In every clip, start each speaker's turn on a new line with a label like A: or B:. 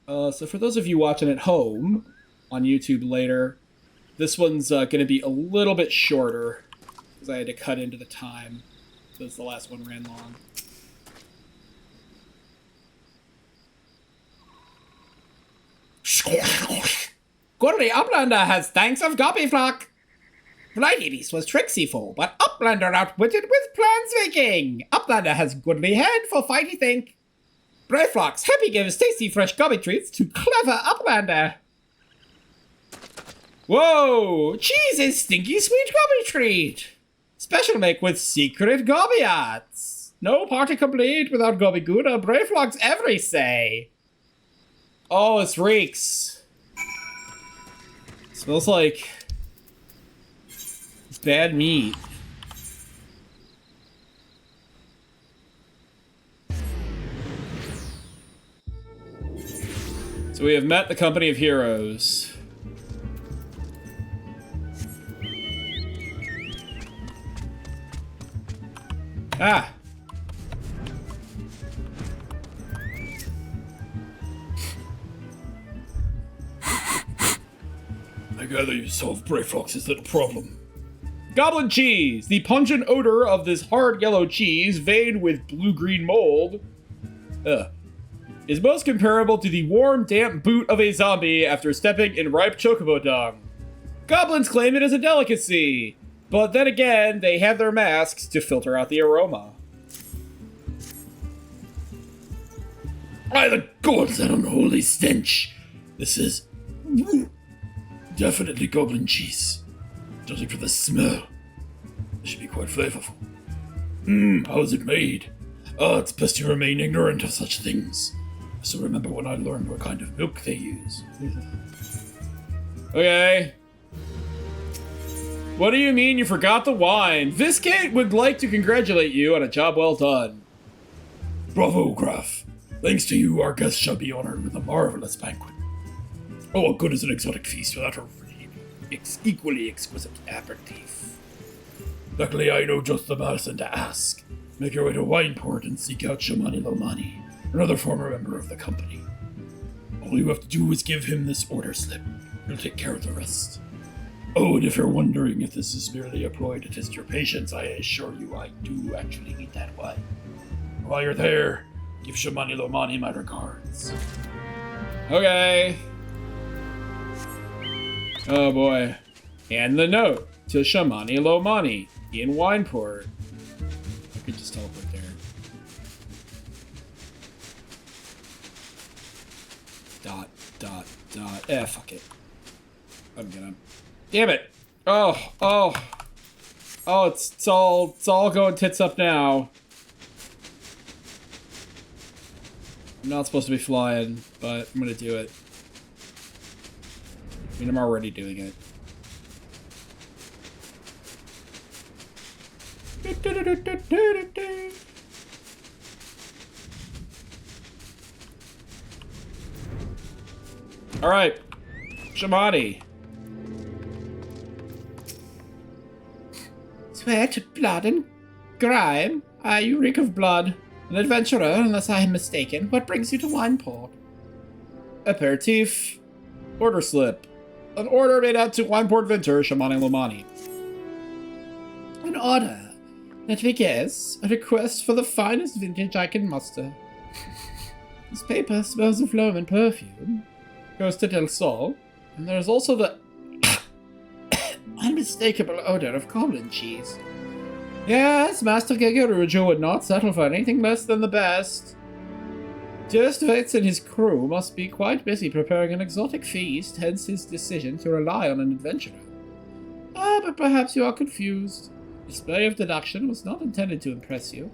A: So for those of you watching at home on YouTube later, this one's going to be a little bit shorter because I had to cut into the time since the last one ran long. Goodly Uplander has thanks of Gobbyflock. Blighty Beast was tricksy fool, but Uplander outwitted with plans making. Uplander has goodly head for fighty think. Brayflock's happy gives tasty fresh gobby treats to clever Uplander. Whoa! Cheese is stinky sweet gobby treat. Special make with secret gobbyads. No party complete without gobby gouda. Brayflock's every say. Oh, this reeks. Smells like it's bad meat. So we have met the company of heroes. Ah! I gather you solved Brayflox's little problem. Goblin cheese! The pungent odor of this hard yellow cheese, veined with blue-green mold, is most comparable to the warm, damp boot of a zombie after stepping in ripe chocobo dung. Goblins claim it as a delicacy, but then again, they have their masks to filter out the aroma. By the gods, that unholy stench! This is definitely goblin cheese. Judging from the smell, it should be quite flavorful. How is it made? It's best you remain ignorant of such things. I still remember when I learned what kind of milk they use. Okay. What do you mean you forgot the wine? Viscate would like to congratulate you on a job well done. Bravo, Graf. Thanks to you, our guests shall be honored with a marvelous banquet. Oh, what good is an exotic feast without a really equally exquisite aperitif? Luckily, I know just the person to ask. Make your way to Wineport and seek out Shamani Lomani, another former member of the company. All you have to do is give him this order slip. He'll take care of the rest. Oh, and if you're wondering if this is merely a ploy to test your patience, I assure you I do actually need that wine. While you're there, give Shamani Lomani my regards. Okay. Oh boy. And the note to Shamani Lomani in Wineport. I could just teleport there. Dot. Fuck it. I'm gonna. Damn it! Oh, it's all going tits up now. I'm not supposed to be flying, but I'm gonna do it. I mean, I'm already doing it. All right, Shamani. Swear to blood and grime. You reek of blood. An adventurer, unless I am mistaken. What brings you to Wineport? Aperitif. Order slip. An order made out to Wineport Venter, Shamani Lomani. An order. Let me guess. A request for the finest vintage I can muster. This paper smells of Loman perfume. Costa del Sol. And there's also the unmistakable odor of goblin cheese. Yes, Master Gegerujo would not settle for anything less than the best. Just Vates and his crew must be quite busy preparing an exotic feast, hence his decision to rely on an adventurer. But perhaps you are confused. Display of deduction was not intended to impress you.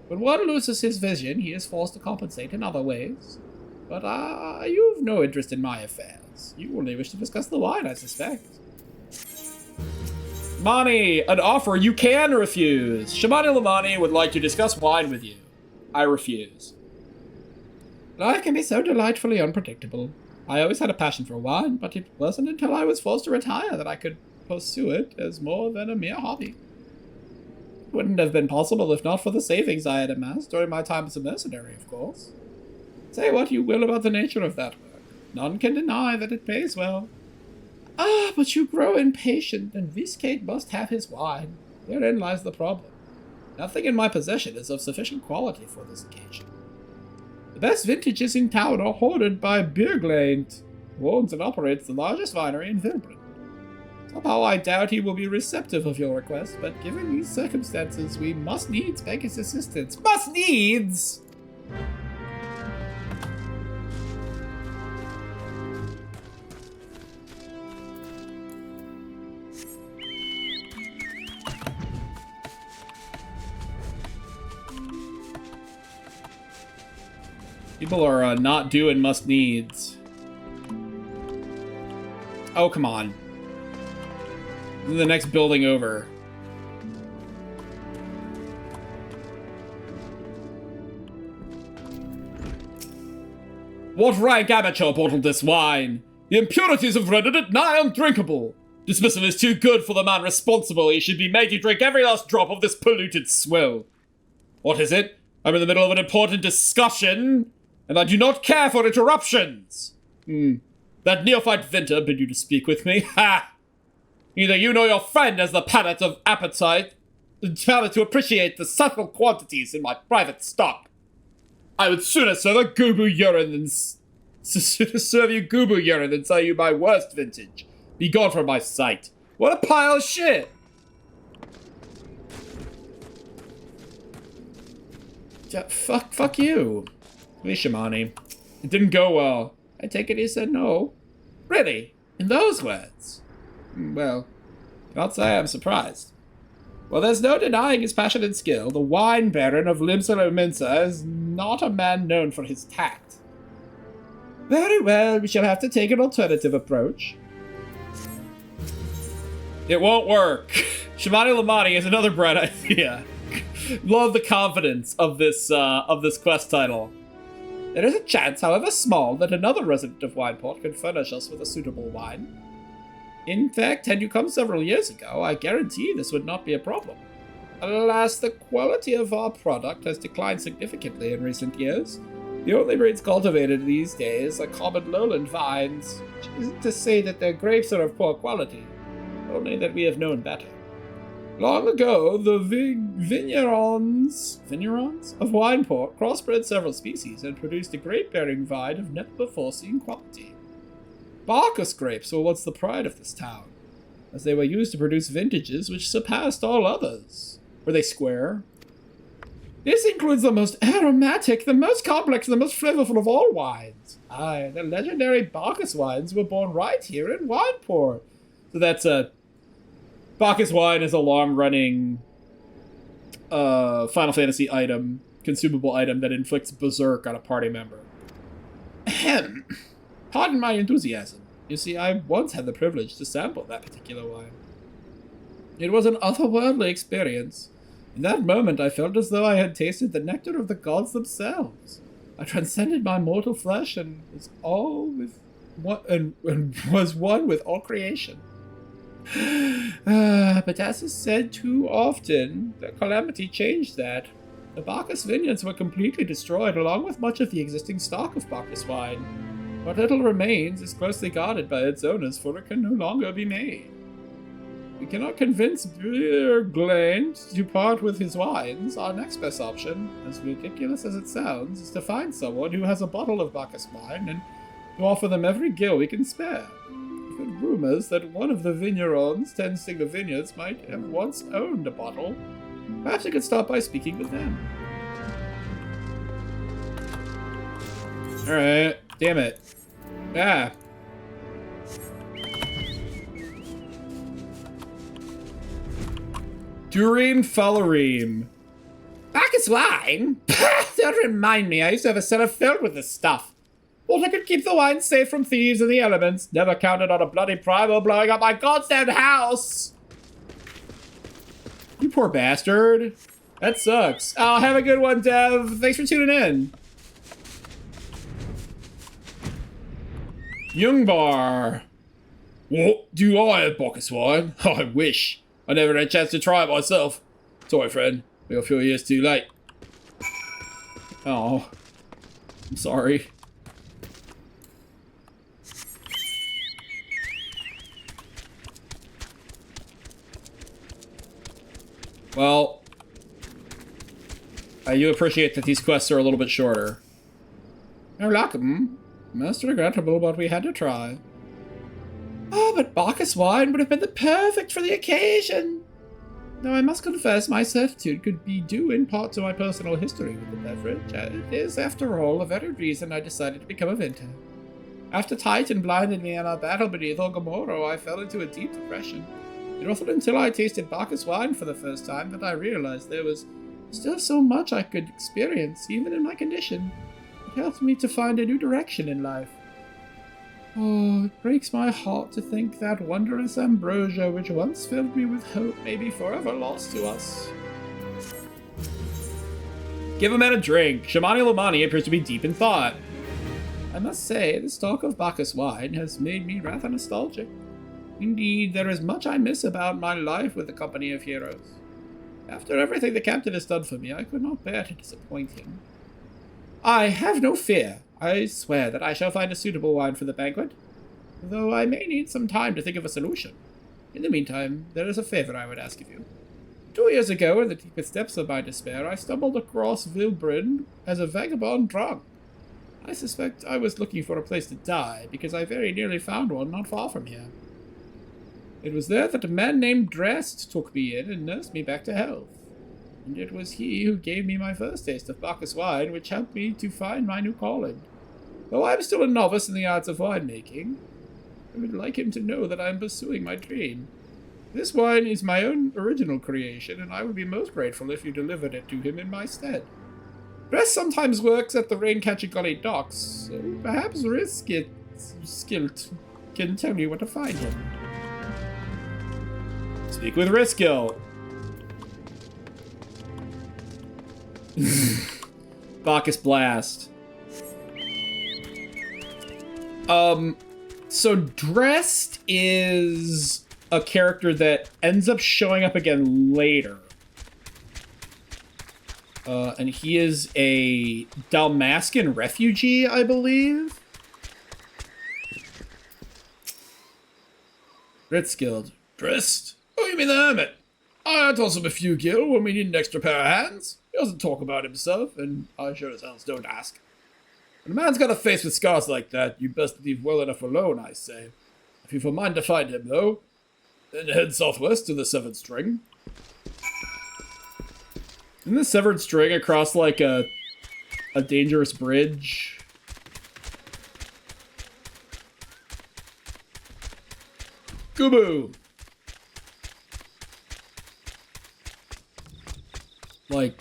A: When one loses his vision, he is forced to compensate in other ways. But you have no interest in my affairs. You only wish to discuss the wine, I suspect. Mani, an offer you can refuse. Shamani Lomani would like to discuss wine with you. I refuse. Life can be so delightfully unpredictable. I always had a passion for wine, but it wasn't until I was forced to retire that I could pursue it as more than a mere hobby. It wouldn't have been possible if not for the savings I had amassed during my time as a mercenary, of course. Say what you will about the nature of that work, None can deny that it pays well. Ah, but you grow impatient, and Viscate must have his wine. Therein lies the problem. Nothing in my possession is of sufficient quality for this occasion. The best vintages in town are hoarded by Bierglaint, who owns and operates the largest winery in Vilbren. Somehow I doubt he will be receptive of your request, but given these circumstances, we must needs beg his assistance. Must needs! People are not doing must needs. Oh, come on. The next building over. What rank amateur bottled this wine? The impurities have rendered it nigh undrinkable. Dismissal is too good for the man responsible. He should be made to drink every last drop of this polluted swill. What is it? I'm in the middle of an important discussion, and I do not care for interruptions. That neophyte vintner bid you to speak with me. Ha! Neither you nor your friend has the palate of appetite, the palate to appreciate the subtle quantities in my private stock. I would sooner serve a goobu urine than serve you goobu urine than sell you my worst vintage. Be gone from my sight. What a pile of shit! Yeah, fuck you. Vishamani. It didn't go well. I take it he said no. Really? In those words? Well, can't say I'm surprised. Well, there's no denying his passion and skill. The wine baron of Limsalo Minsa is not a man known for his tact. Very well, we shall have to take an alternative approach. It won't work. Shimani Lamani is another bright idea. Love the confidence of this quest title. There is a chance, however small, that another resident of Wineport can furnish us with a suitable wine. In fact, had you come several years ago, I guarantee this would not be a problem. Alas, the quality of our product has declined significantly in recent years. The only breeds cultivated these days are common lowland vines, which isn't to say that their grapes are of poor quality, only that we have known better. Long ago, the vignerons of Wineport crossbred several species and produced a grape-bearing vine of never before seen quality. Bacchus grapes were once the pride of this town, as they were used to produce vintages which surpassed all others. Were they square? This includes the most aromatic, the most complex, and the most flavorful of all wines. Aye, the legendary Bacchus wines were born right here in Wineport. So that's a... Bacchus wine is a long-running Final Fantasy item, consumable item that inflicts berserk on a party member. Ahem. Pardon my enthusiasm. You see, I once had the privilege to sample that particular wine. It was an otherworldly experience. In that moment, I felt as though I had tasted the nectar of the gods themselves. I transcended my mortal flesh and was was one with all creation. But as is said too often, the calamity changed that. The Bacchus vineyards were completely destroyed, along with much of the existing stock of Bacchus wine. What little remains is closely guarded by its owners, for it can no longer be made. We cannot convince Bierglaint to part with his wines. Our next best option, as ridiculous as it sounds, is to find someone who has a bottle of Bacchus wine and to offer them every gill we can spare. I've heard rumors that one of the vignerons tending the vineyards might have once owned a bottle. Perhaps you could start by speaking with them. Alright, damn it. Ah. Durim Falarim. Bacchus wine? Don't remind me, I used to have a cellar filled with this stuff. Well, I could keep the wine safe from thieves and the elements. Never counted on a bloody primal blowing up my goddamn house. You poor bastard. That sucks. Oh, have a good one, Dev. Thanks for tuning in. Youngbar. What? Do I have Bacchus wine? I wish. I never had a chance to try it myself. Sorry, friend. We're a few years too late. Oh. I'm sorry. Well, I do appreciate that these quests are a little bit shorter. You're welcome. Most regrettable, but we had to try. Oh, but Bacchus wine would have been the perfect for the occasion. Though I must confess, my certitude could be due in part to my personal history with the beverage. It is, after all, the very reason I decided to become a vintner. After Titan blinded me in our battle beneath Ogomoro, I fell into a deep depression. It wasn't until I tasted Bacchus wine for the first time that I realized there was still so much I could experience, even in my condition. It helped me to find a new direction in life. Oh, it breaks my heart to think that wondrous ambrosia which once filled me with hope may be forever lost to us. Give a man a drink. Shamani Lomani appears to be deep in thought. I must say, this talk of Bacchus wine has made me rather nostalgic. Indeed, there is much I miss about my life with the company of heroes. After everything the captain has done for me, I could not bear to disappoint him. I have no fear. I swear that I shall find a suitable wine for the banquet, though I may need some time to think of a solution. In the meantime, there is a favor I would ask of you. 2 years ago, in the deepest depths of my despair, I stumbled across Vilbrin as a vagabond drunk. I suspect I was looking for a place to die, because I very nearly found one not far from here. It was there that a man named Drest took me in and nursed me back to health. And it was he who gave me my first taste of Bacchus wine, which helped me to find my new calling. Though I am still a novice in the arts of winemaking, I would like him to know that I am pursuing my dream. This wine is my own original creation, and I would be most grateful if you delivered it to him in my stead. Dress sometimes works at the Raincatcher Gully docks, so perhaps Riskilt can tell you where to find him. Speak with Riskill. Bacchus Blast. So Drest is a character that ends up showing up again later. And he is a Dalmascan refugee, I believe. Riskild. Drest? Oh, you mean the hermit? I toss him a few gil when we need an extra pair of hands. He doesn't talk about himself, and I sure as hell don't ask. When a man's got a face with scars like that, you best leave well enough alone, I say. If you've a mind to find him, though, then head southwest to the Severed String. Isn't the Severed String across, like, a dangerous bridge? Kubu! Like,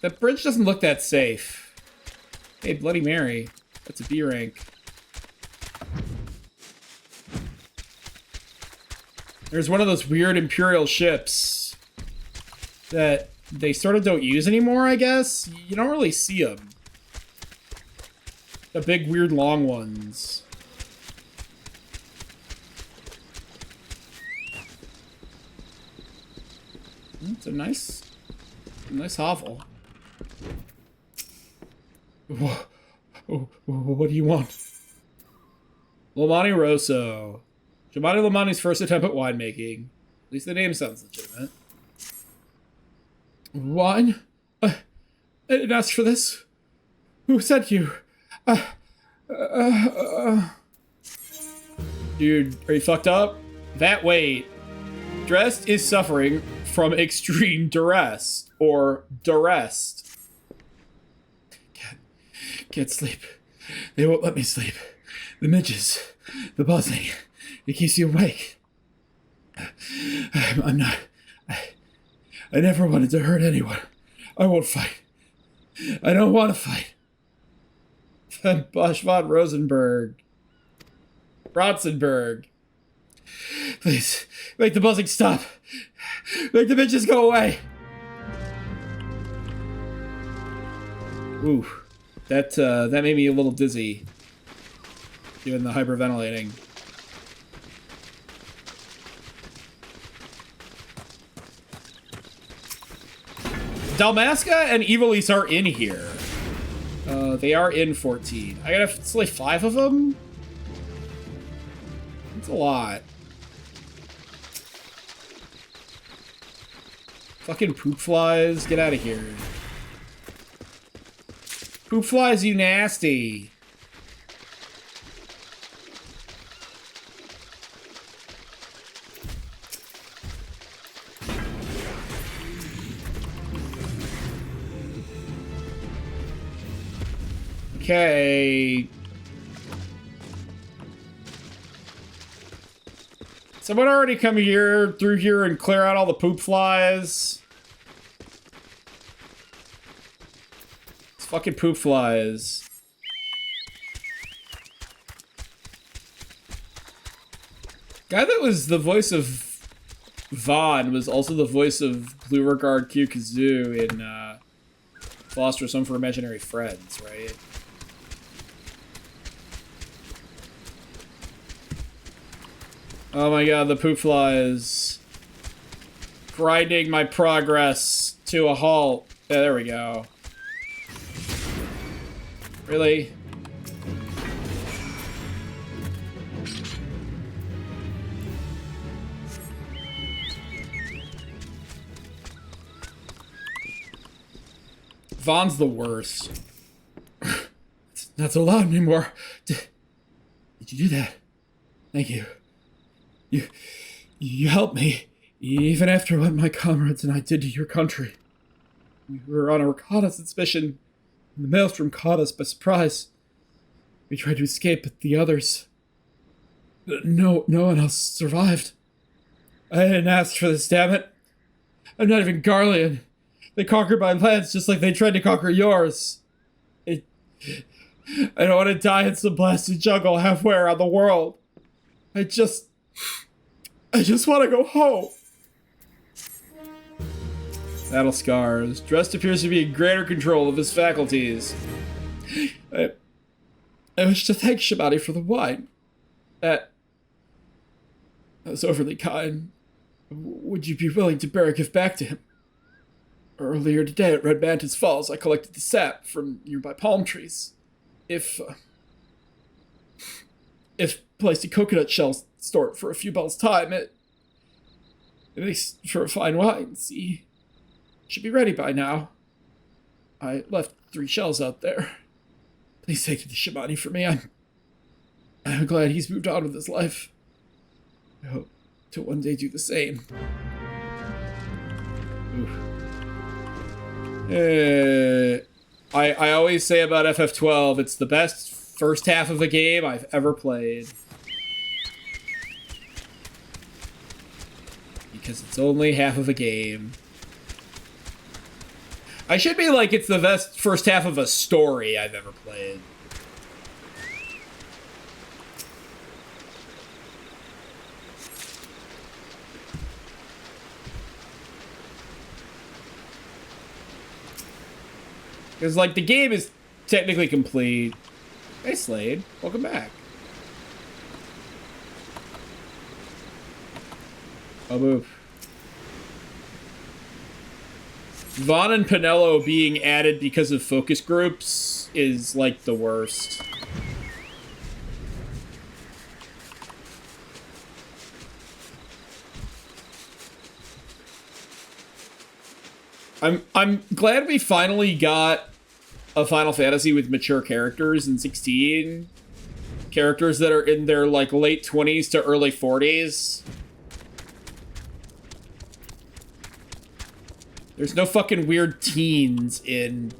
A: that bridge doesn't look that safe. Hey, Bloody Mary. That's a B rank. There's one of those weird Imperial ships that they sort of don't use anymore, I guess. You don't really see them. The big, weird, long ones. It's a nice hovel. What do you want? Lomani Rosso. Giovanni Lomani's first attempt at winemaking. At least the name sounds legitimate. Wine? I didn't ask for this. Who sent you? Dude, are you fucked up? That weight. Drest is suffering from extreme duress, or duress. Can't sleep. They won't let me sleep. The midges, the buzzing, it keeps you awake. I'm not. I never wanted to hurt anyone. I won't fight. I don't want to fight. Van Bosch von Rosenberg. Rotzenberg. Please, make the buzzing stop. Make the bitches go away. Ooh, that made me a little dizzy, given the hyperventilating. Dalmasca and Evilise are in here. They are in 14. I gotta slay 5 of them? That's a lot. Fucking poop flies, get out of here. Poop flies, you nasty. Okay. Someone already come here, through here, and clear out all the poop flies. It's fucking poop flies. Guy that was the voice of Vaughn was also the voice of Blue Regard Q Kazoo in Foster's Home for Imaginary Friends, right? Oh my god, the poop flies. Grinding my progress to a halt. Yeah, there we go. Really? Vaughn's the worst. It's not so loud anymore. Did you do that? Thank you. You helped me, even after what my comrades and I did to your country. We were on a reconnaissance mission, and the maelstrom caught us by surprise. We tried to escape, but the others... No one else survived. I didn't ask for this, damn it. I'm not even Garlean. They conquered my lands just like they tried to conquer yours. I don't want to die in some blasted jungle halfway around the world. I just want to go home. Battle scars. Drest appears to be in greater control of his faculties. I wish to thank Shabani for the wine. That was overly kind. Would you be willing to bear a gift back to him? Earlier today at Red Mantis Falls, I collected the sap from nearby palm trees. If placed in coconut shells stored for a few bells' time, it makes for a fine wine, see? Should be ready by now. I left 3 shells out there. Please take it to Shabani for me. I'm glad he's moved on with his life. I hope to one day do the same. I always say about FF12, it's the best first half of a game I've ever played. Because it's only half of a game. I should be like, it's the best first half of a story I've ever played. Because, like, the game is technically complete. Hey, Slade. Welcome back. I'll move. Vaughn and Pinello being added because of focus groups is, like, the worst. I'm glad we finally got a Final Fantasy with mature characters in 16. Characters that are in their, like, late 20s to early 40s. There's no fucking weird teens in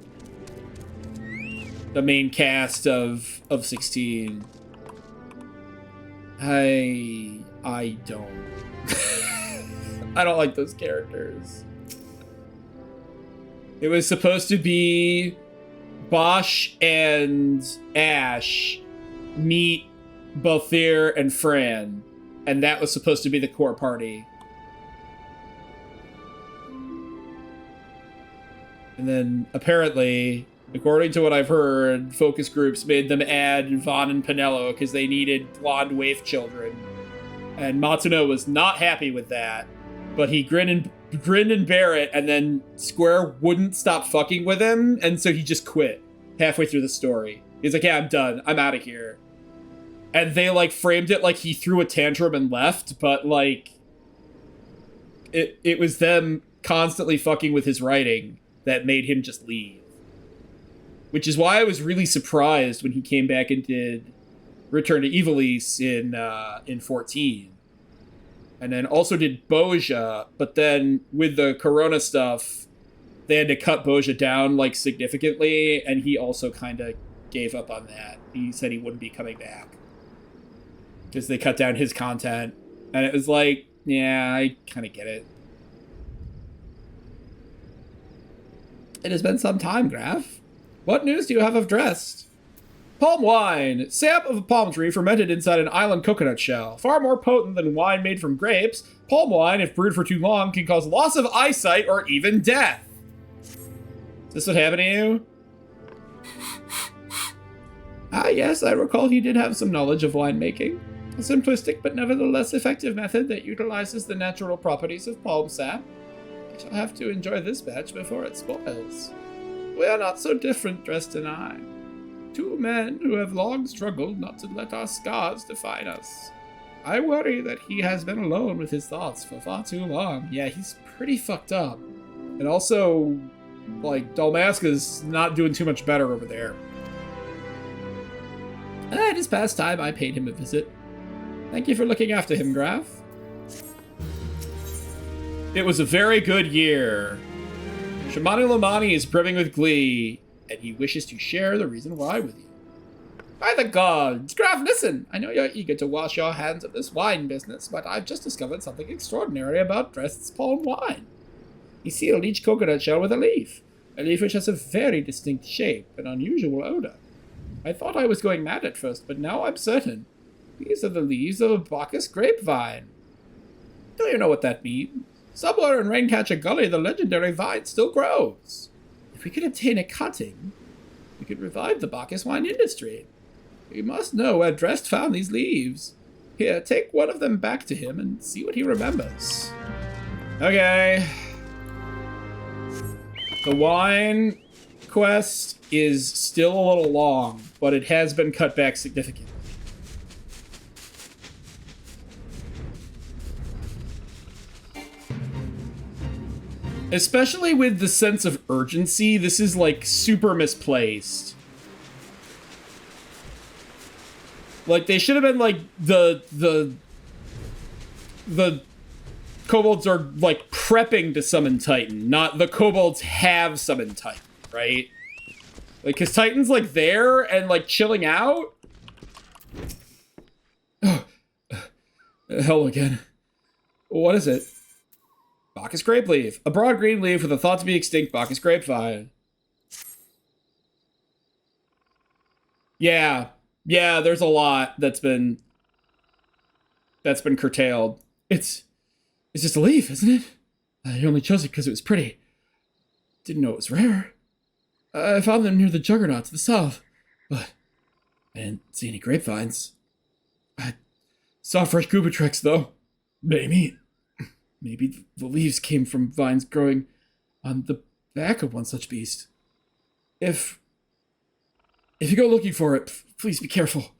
A: the main cast of 16. I don't. I don't like those characters. It was supposed to be Bosch and Ash meet Balthier and Fran, and that was supposed to be the core party. And then, apparently, according to what I've heard, focus groups made them add Vaughn and Pinello because they needed blonde waif children. And Matsuno was not happy with that, but he grinned and bear it, and then Square wouldn't stop fucking with him, and so he just quit halfway through the story. He's like, yeah, I'm done. I'm out of here. And they, like, framed it like he threw a tantrum and left, but, like, it was them constantly fucking with his writing that made him just leave. Which is why I was really surprised when he came back and did Return to Ivalice in 14. And then also did Boja, but then with the Corona stuff, they had to cut Boja down like significantly, and he also kind of gave up on that. He said he wouldn't be coming back because they cut down his content, and it was like, yeah, I kind of get it. It has been some time, Graf. What news do you have of Drest? Palm wine. Sap of a palm tree fermented inside an island coconut shell. Far more potent than wine made from grapes, palm wine, if brewed for too long, can cause loss of eyesight or even death. Is this what happened to you? Ah, yes, I recall he did have some knowledge of winemaking. A simplistic but nevertheless effective method that utilizes the natural properties of palm sap. I shall have to enjoy this batch before it spoils. We are not so different, Drest and I. Two men who have long struggled not to let our scars define us. I worry that he has been alone with his thoughts for far too long. Yeah, he's pretty fucked up. And also, like, Dalmasca's not doing too much better over there. It is past time I paid him a visit. Thank you for looking after him, Graf. It was a very good year. Shamani Lamani is brimming with glee, and he wishes to share the reason why with you. By the gods, Graf, listen! I know you're eager to wash your hands of this wine business, but I've just discovered something extraordinary about Drest's palm wine. He sealed each coconut shell with a leaf which has a very distinct shape and unusual odor. I thought I was going mad at first, but now I'm certain. These are the leaves of a Bacchus grapevine. Do you know what that means? Somewhere in Raincatcher Gully, the legendary vine still grows. If we could obtain a cutting, we could revive the Bacchus wine industry. We must know where Drest found these leaves. Here, take one of them back to him and see what he remembers. Okay. The wine quest is still a little long, but it has been cut back significantly. Especially with the sense of urgency, this is like super misplaced. Like they should have been like the kobolds are like prepping to summon Titan, not the kobolds have summoned Titan, right? Like, cause Titan's like there and like chilling out. Hell again. What is it? Bacchus grape leaf. A broad green leaf with a thought to be extinct Bacchus grapevine. Yeah. Yeah, there's a lot that's been curtailed. It's just a leaf, isn't it? I only chose it because it was pretty. Didn't know it was rare. I found them near the Juggernaut to the south, but I didn't see any grapevines. I saw fresh Kubitrex, though. Maybe the leaves came from vines growing on the back of one such beast. If you go looking for it, please be careful.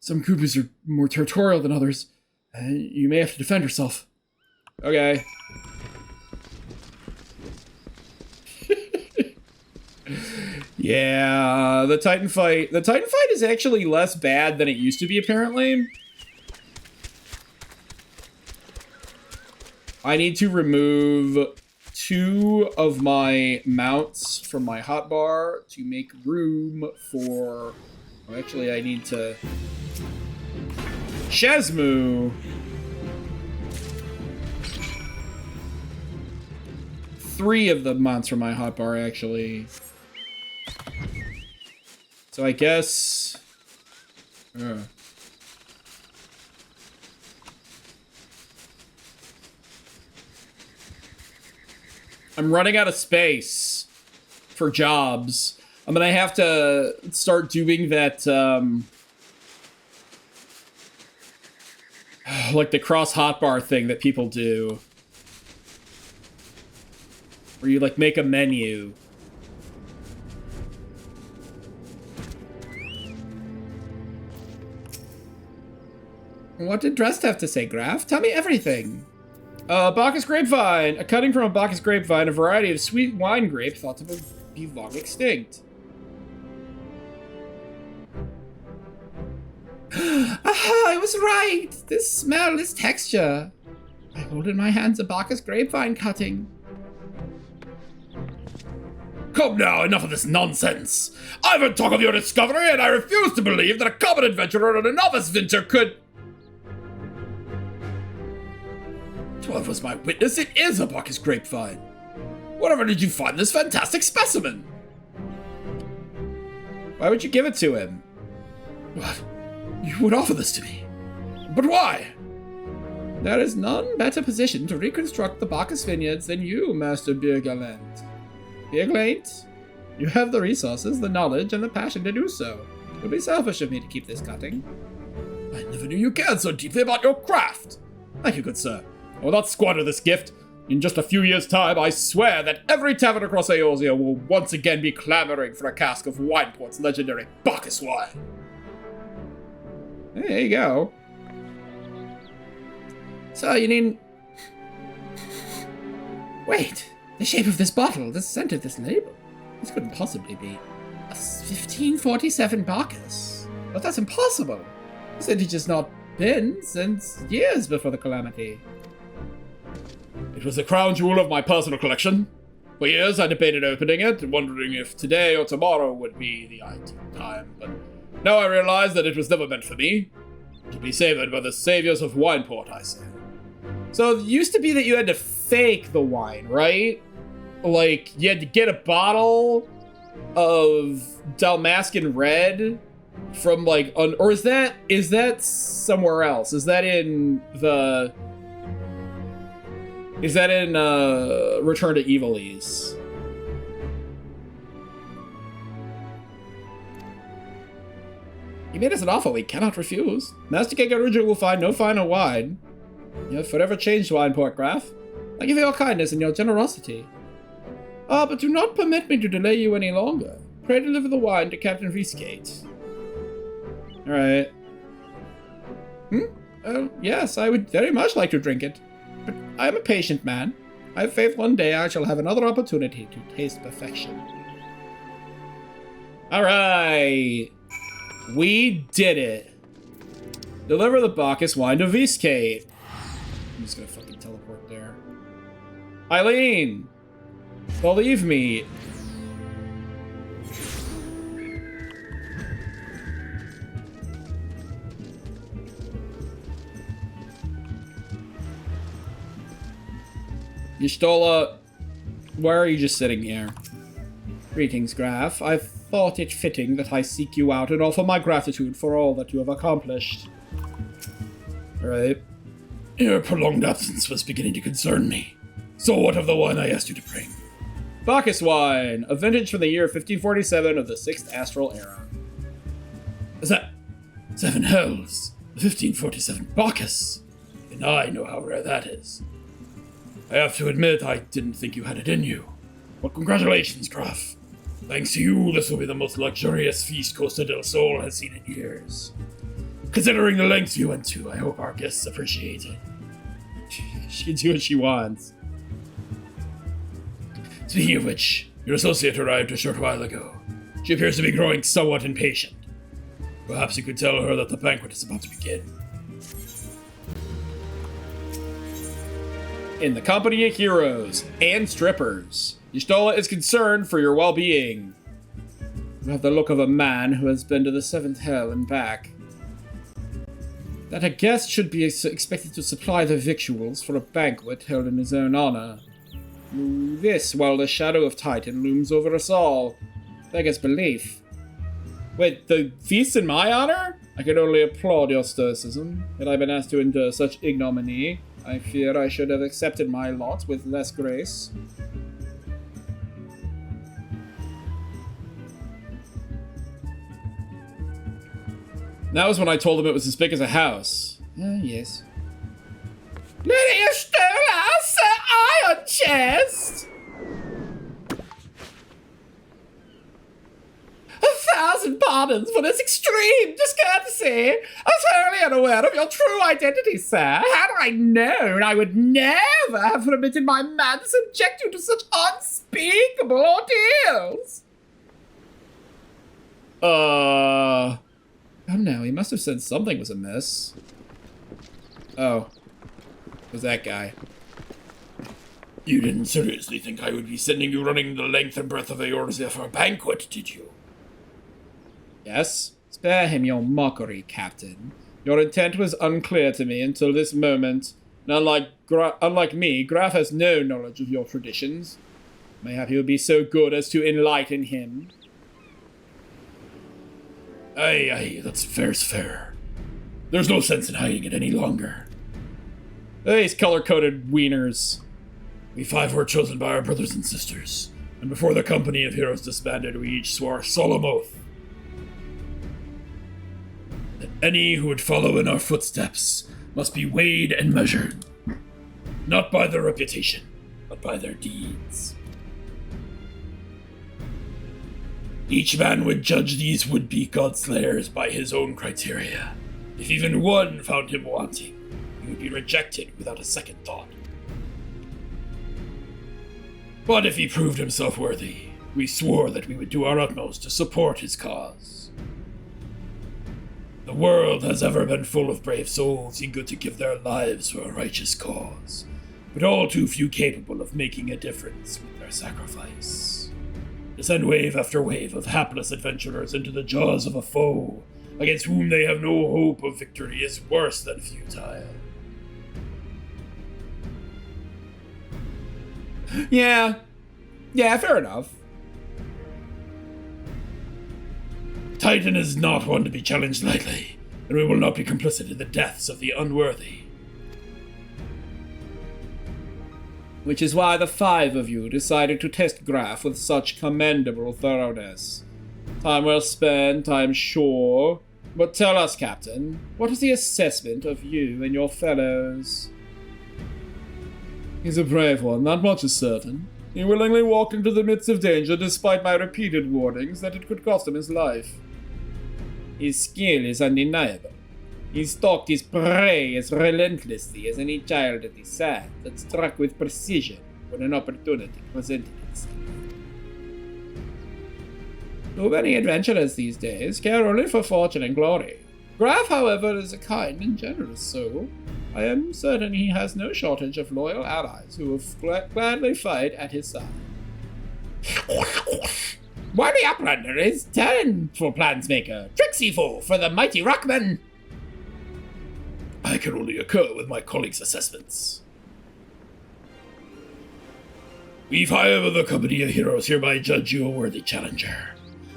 A: Some Kubus are more territorial than others, and you may have to defend yourself. Okay. Yeah, the Titan fight is actually less bad than it used to be, apparently. I need to remove 2 of my mounts from my hotbar to make room for... Oh, actually, I need to... Shazmu! 3 of the mounts from my hotbar, actually. So I guess... I'm running out of space for jobs. I'm gonna have to start doing that, like the cross hotbar thing that people do. Where you, like, make a menu. What did Drest have to say, Graf? Tell me everything. Bacchus grapevine. A cutting from a Bacchus grapevine, a variety of sweet wine grape thought to be long extinct. Aha, I was right! This smell, this texture. I hold in my hands a Bacchus grapevine cutting. Come now, enough of this nonsense! I've heard talk of your discovery, and I refuse to believe that a common adventurer and a novice vintner could... 12 was my witness, it is a Bacchus grapevine. Wherever did you find this fantastic specimen? Why would you give it to him? What? You would offer this to me. But why? There is none better positioned to reconstruct the Bacchus vineyards than you, Master Birgaland. Birgaland, you have the resources, the knowledge, and the passion to do so. It would be selfish of me to keep this cutting. I never knew you cared so deeply about your craft. Thank you, good sir. I will not squander this gift. In just a few years' time, I swear that every tavern across Eorzea will once again be clamoring for a cask of Wineport's legendary Bacchus wine. There you go. So, you need... Wait, the shape of this bottle, the scent of this label. This couldn't possibly be a 1547 Bacchus. But that's impossible. This vintage has not been since years before the calamity. It was the crown jewel of my personal collection. For years I debated opening it, wondering if today or tomorrow would be the ideal time, but now I realize that it was never meant for me. To be savored by the saviors of Wineport, I say. So it used to be that you had to fake the wine, right? Like, you had to get a bottle of Dalmascan Red from, like, or is that somewhere else? Is that in Return to Evilise? You made us an offer we cannot refuse. Master Kekaruja will find no finer wine. You have forever changed Wineport, Graf. I give you your kindness and your generosity. But do not permit me to delay you any longer. Pray deliver the wine to Captain Viskate. Alright. Yes, I would very much like to drink it. But I am a patient man. I have faith one day I shall have another opportunity to taste perfection. Alright. We did it. Deliver the Bacchus wine to Viskate. I'm just gonna fucking teleport there. Eileen! Believe me. Y'shtola, why are you just sitting here? Greetings, Graf. I thought it fitting that I seek you out and offer my gratitude for all that you have accomplished. Alright. Your prolonged absence was beginning to concern me. So what of the wine I asked you to bring? Bacchus wine, a vintage from the year 1547 of the 6th Astral Era. Is that... 7 hells! The 1547 Bacchus! And I know how rare that is. I have to admit, I didn't think you had it in you. But congratulations, Graf. Thanks to you, this will be the most luxurious feast Costa del Sol has seen in years. Considering the lengths you went to, I hope our guests appreciate it. She can do what she wants. Speaking of which, your associate arrived a short while ago. She appears to be growing somewhat impatient. Perhaps you could tell her that the banquet is about to begin. In the company of heroes and strippers, Y'shtola is concerned for your well-being. You have the look of a man who has been to the 7th hell and back. That a guest should be expected to supply the victuals for a banquet held in his own honor. This, while the shadow of Titan looms over us all, beggars belief. Wait, the feast in my honor? I can only applaud your stoicism. Had I been asked to endure such ignominy, I fear I should have accepted my lot with less grace. That was when I told him it was as big as a house. Yes. Lady Y'shtola, Sir Iron Chest! 1,000 1,000 pardons for this extreme discourtesy. I was wholly unaware of your true identity, sir. Had I known, I would never have permitted my man to subject you to such unspeakable ordeals. Oh no, he must have said something was amiss. Oh. It was that guy. You didn't seriously think I would be sending you running the length and breadth of Eorzea for a banquet, did you? Yes. Spare him your mockery, Captain. Your intent was unclear to me until this moment. And unlike me, Graf has no knowledge of your traditions. Mayhap he will be so good as to enlighten him. Aye, that's fair's fair. There's no sense in hiding it any longer. These color-coded wieners. We 5 were chosen by our brothers and sisters, and before the company of heroes disbanded, we each swore a solemn oath that any who would follow in our footsteps must be weighed and measured, not by their reputation, but by their deeds. Each man would judge these would-be godslayers by his own criteria. If even one found him wanting, he would be rejected without a second thought. But if he proved himself worthy, we swore that we would do our utmost to support his cause. The world has ever been full of brave souls eager to give their lives for a righteous cause, but all too few capable of making a difference with their sacrifice. To send wave after wave of hapless adventurers into the jaws of a foe, against whom they have no hope of victory, is worse than futile. Yeah, fair enough. Titan is not one to be challenged lightly, and we will not be complicit in the deaths of the unworthy. Which is why the 5 of you decided to test Graf with such commendable thoroughness. Time well spent, I'm sure. But tell us, Captain, what is the assessment of you and your fellows? He's a brave one, not much is certain. He willingly walked into the midst of danger despite my repeated warnings that it could cost him his life. His skill is undeniable. He stalked his prey as relentlessly as any child at his side that struck with precision when an opportunity presented itself. Too many adventurers these days care only for fortune and glory. Graf, however, is a kind and generous soul. I am certain he has no shortage of loyal allies who will gladly fight at his side. Wily Uplander is for Plansmaker, tricksy fool for the mighty Rockman. I can only concur with my colleagues' assessments. We 5 of the company of heroes hereby judge you a worthy challenger.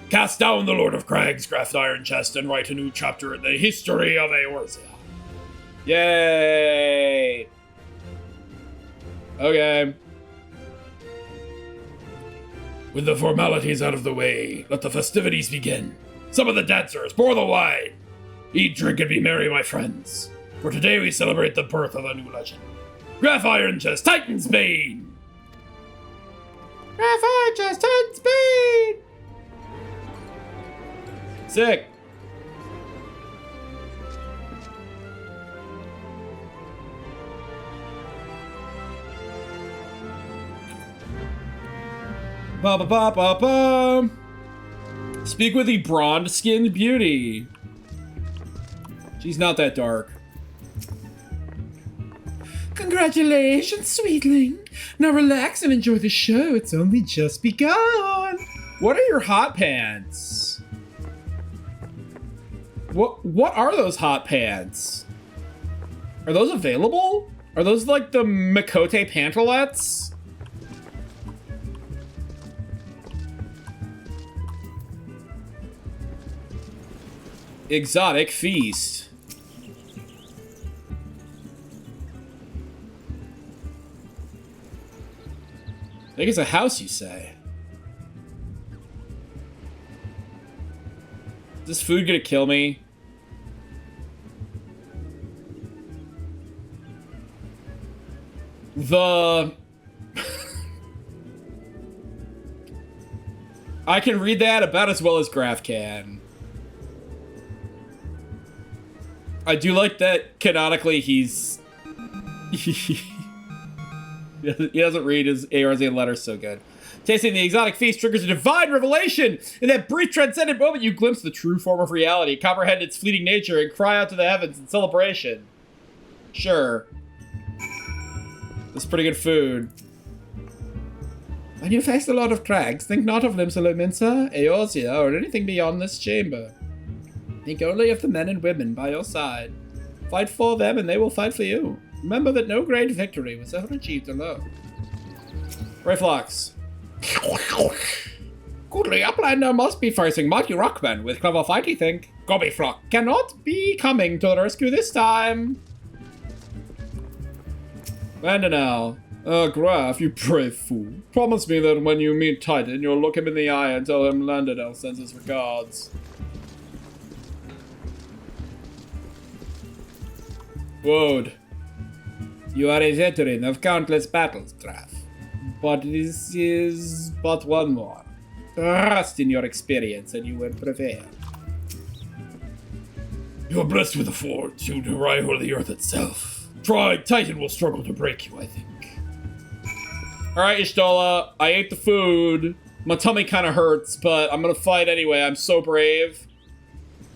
A: Cast down the Lord of Crags, graft Iron Chest, and write a new chapter in the history of Eorzea. Yay! Okay. With the formalities out of the way, let the festivities begin. Some of the dancers, pour the wine. Eat, drink, and be merry, my friends. For today we celebrate the birth of a new legend. Graf Iron Chest, Titan's Bane! Graf Iron Chest, Titan's Bane! Sick. Ba ba ba ba ba. Speak with the bronze-skinned beauty. She's not that dark. Congratulations, sweetling. Now relax and enjoy the show. It's only just begun. What are your hot pants? What are those hot pants? Are those available? Are those like the Mikote pantalettes? Exotic feast. I think it's a house, you say. Is this food gonna kill me? I can read that about as well as Graf can. I do like that canonically he's... he doesn't read his Eorzean letters so good. Tasting the exotic feast triggers a divine revelation. In that brief transcendent moment, you glimpse the true form of reality, comprehend its fleeting nature, and cry out to the heavens in celebration. Sure. That's pretty good food. When you face a lot of crags, think not of Limsa Lominsa, Eorzea, or anything beyond this chamber. Think only of the men and women by your side. Fight for them and they will fight for you. Remember that no great victory was ever achieved alone. Reflux. Goodly Uplander must be facing mighty rockmen with clever fight, he think. Gobbyfrock cannot be coming to the rescue this time. Vandanel. Graf, you brave fool. Promise me that when you meet Titan, you'll look him in the eye and tell him Landadel sends his regards. Wode. You are a veteran of countless battles, Graf. But this is but one more. Trust in your experience and you will prevail. You are blessed with a fortitude to rival the earth itself. Try, Titan will struggle to break you, I think. Alright, Ishtola, I ate the food. My tummy kind of hurts, but I'm gonna fight anyway. I'm so brave.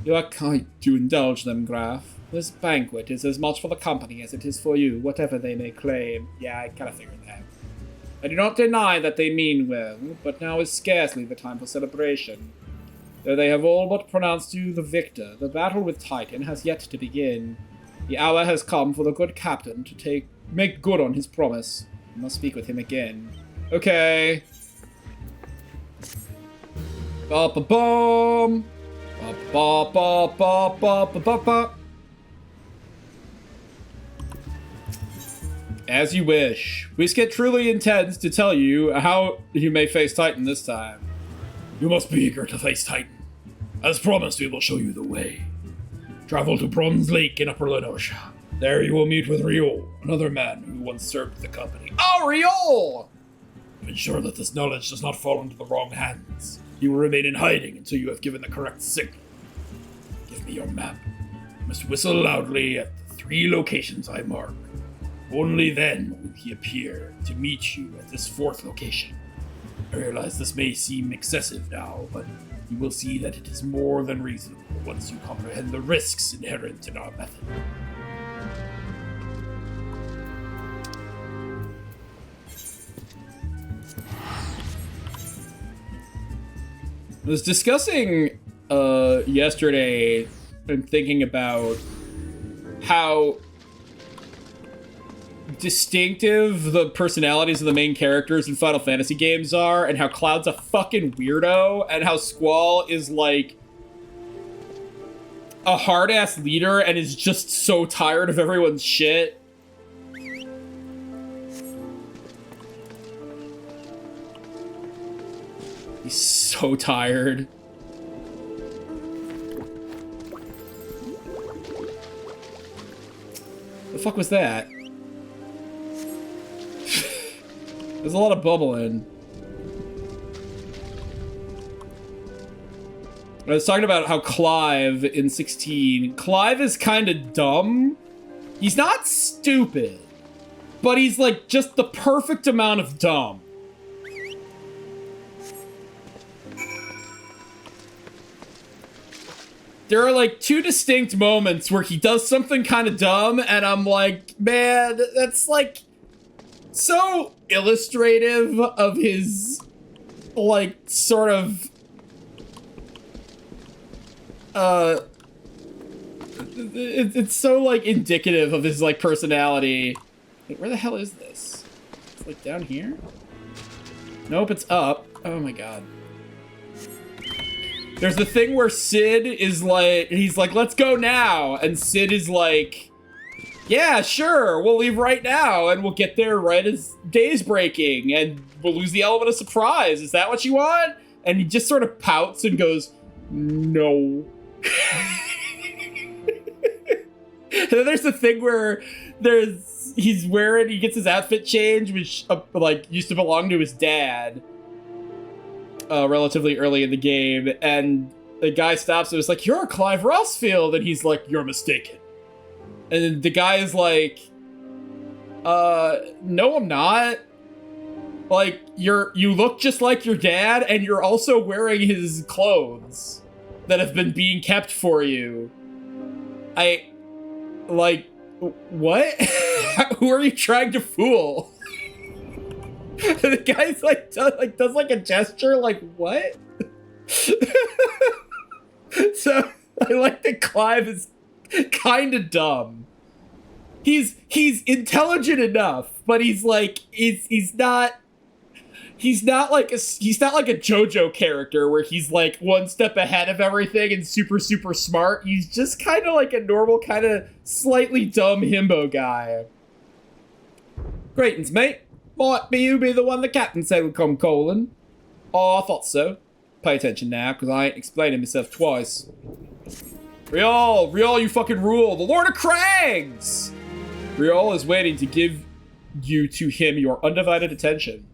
A: You are kind to indulge them, Graf. This banquet is as much for the company as it is for you, whatever they may claim. Yeah, I kind of figured that. I do not deny that they mean well, but now is scarcely the time for celebration. Though they have all but pronounced you the victor, the battle with Titan has yet to begin. The hour has come for the good captain to make good on his promise. I must speak with him again. Okay. Ba-ba-bum. Ba-ba-ba-ba-ba-ba-ba-ba. As you wish. Whiskit truly intends to tell you how you may face Titan this time. You must be eager to face Titan. As promised, we will show you the way. Travel to Bronze Lake in Upper Lenosha. There you will meet with Riol, another man who once served the company. Oh, Riol! To ensure that this knowledge does not fall into the wrong hands, you will remain in hiding until you have given the correct signal. Give me your map. You must whistle loudly at the 3 locations I mark. Only then will he appear to meet you at this 4th location. I realize this may seem excessive now, but you will see that it is more than reasonable once you comprehend the risks inherent in our method. I was discussing yesterday and thinking about how distinctive the personalities of the main characters in Final Fantasy games are, and how Cloud's a fucking weirdo, and how Squall is like a hard-ass leader and is just so tired of everyone's shit. He's so tired. The fuck was that? There's a lot of bubbling. I was talking about how Clive in 16... Clive is kind of dumb. He's not stupid, but he's like just the perfect amount of dumb. There are like 2 distinct moments where he does something kind of dumb, and I'm like, man, that's like so illustrative of his like sort of it's so like indicative of his like personality. Wait, where the hell is this? It's like down here? Nope, it's up. Oh my god. There's the thing where Sid is like, he's like, let's go now. And Sid is like, yeah, sure, we'll leave right now. And we'll get there right as day's breaking. And we'll lose the element of surprise. Is that what you want? And he just sort of pouts and goes, no. And then there's the thing where he gets his outfit changed, which like used to belong to his dad. relatively early in the game, and the guy stops and is like, "You're Clive Rossfield," and he's like, "You're mistaken." And the guy is like, no, I'm not. Like, you look just like your dad, and you're also wearing his clothes that have been being kept for you. Like, what? Who are you trying to fool? The guy's like, does like a gesture, like, what? So, I like that Clive is kind of dumb. He's intelligent enough, but he's like, he's not like a JoJo character where he's like one step ahead of everything and super smart. He's just kind of like a normal, kind of slightly dumb himbo guy. Greetings, mate. Might be you be the one the captain said would come calling. Oh, I thought so. Pay attention now, because I ain't explaining myself twice. Rial, you fucking rule. The Lord of Crags! Rial is waiting to give you to him your undivided attention.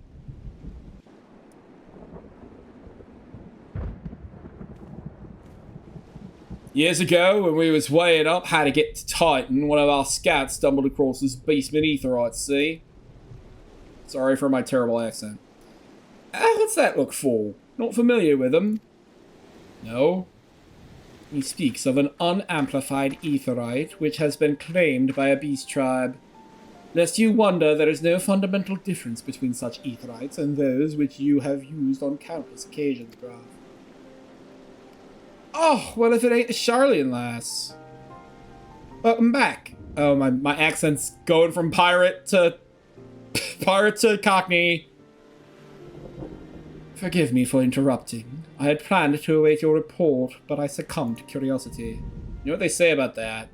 A: Years ago, when we was weighing up how to get to Titan, one of our scouts stumbled across this beastman Aetheryte, see? Sorry for my terrible accent. What's that look for? Not familiar with him? No. He speaks of an unamplified Aetheryte, which has been claimed by a beast tribe. Lest you wonder, there is no fundamental difference between such Aetherytes and those which you have used on countless occasions, Graf. Oh, well, if it ain't the Charlian lass. Welcome back. Oh, my accent's going from pirate to Cockney. Forgive me for interrupting. I had planned to await your report, but I succumbed to curiosity. You know what they say about that?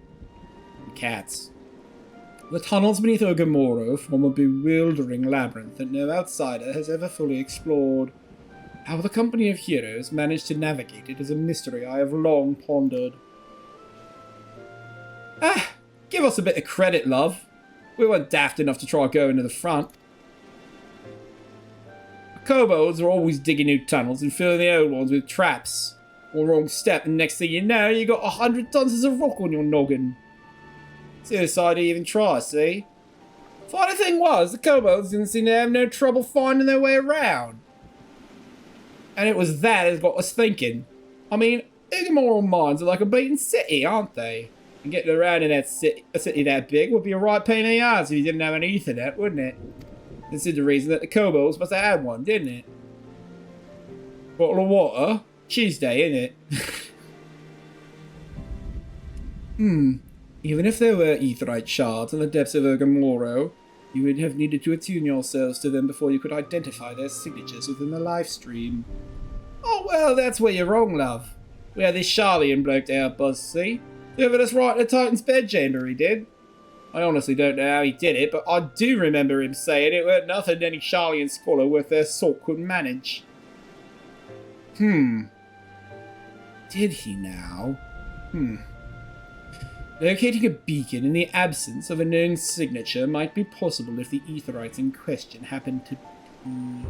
A: Cats. The tunnels beneath Ogamoro form a bewildering labyrinth that no outsider has ever fully explored. How the company of heroes managed to navigate it is a mystery I have long pondered. Give us a bit of credit, love. We weren't daft enough to try going to the front. Kobolds are always digging new tunnels and filling the old ones with traps. One wrong step and next thing you know, you got 100 tons of rock on your noggin. Suicide to even try, see? Funny thing was, the kobolds didn't seem to have no trouble finding their way around. And it was that got us thinking. I mean, Ignoral mines are like a beaten city, aren't they? And getting around in a city that big would be a right pain in the ass if you didn't have an Ethernet, wouldn't it? This is the reason that the kobolds must have had one, didn't it? Bottle of water? Tuesday, innit? Even if there were Aetheryte shards in the depths of Ogamoro, you would have needed to attune yourselves to them before you could identify their signatures within the live stream. Oh, well, that's where you're wrong, love. We had this Charlian bloke to help us, see? Delivered us right to Titan's bedchamber, he did. I honestly don't know how he did it, but I do remember him saying it weren't nothing any Charlian scholar worth their salt couldn't manage. Did he now? Locating a beacon in the absence of a known signature might be possible if the Aetherytes in question happened to be...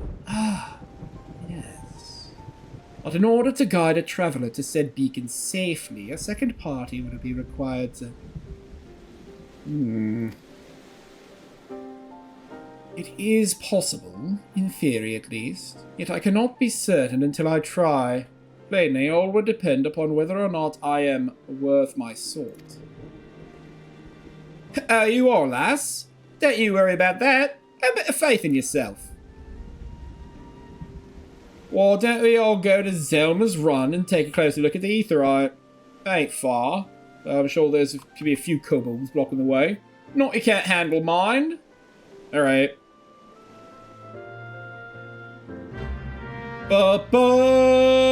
A: yes. But in order to guide a traveller to said beacon safely, a second party would be required to... It is possible, in theory at least, yet I cannot be certain until I try. Plainly, all would depend upon whether or not I am worth my salt. You are, lass. Don't you worry about that. Have a bit of faith in yourself. Why don't we all go to Zelma's Run and take a closer look at the Aetheryte? Ain't far. I'm sure could be a few kobolds blocking the way. Not you can't handle mine. Alright. Ba-ba!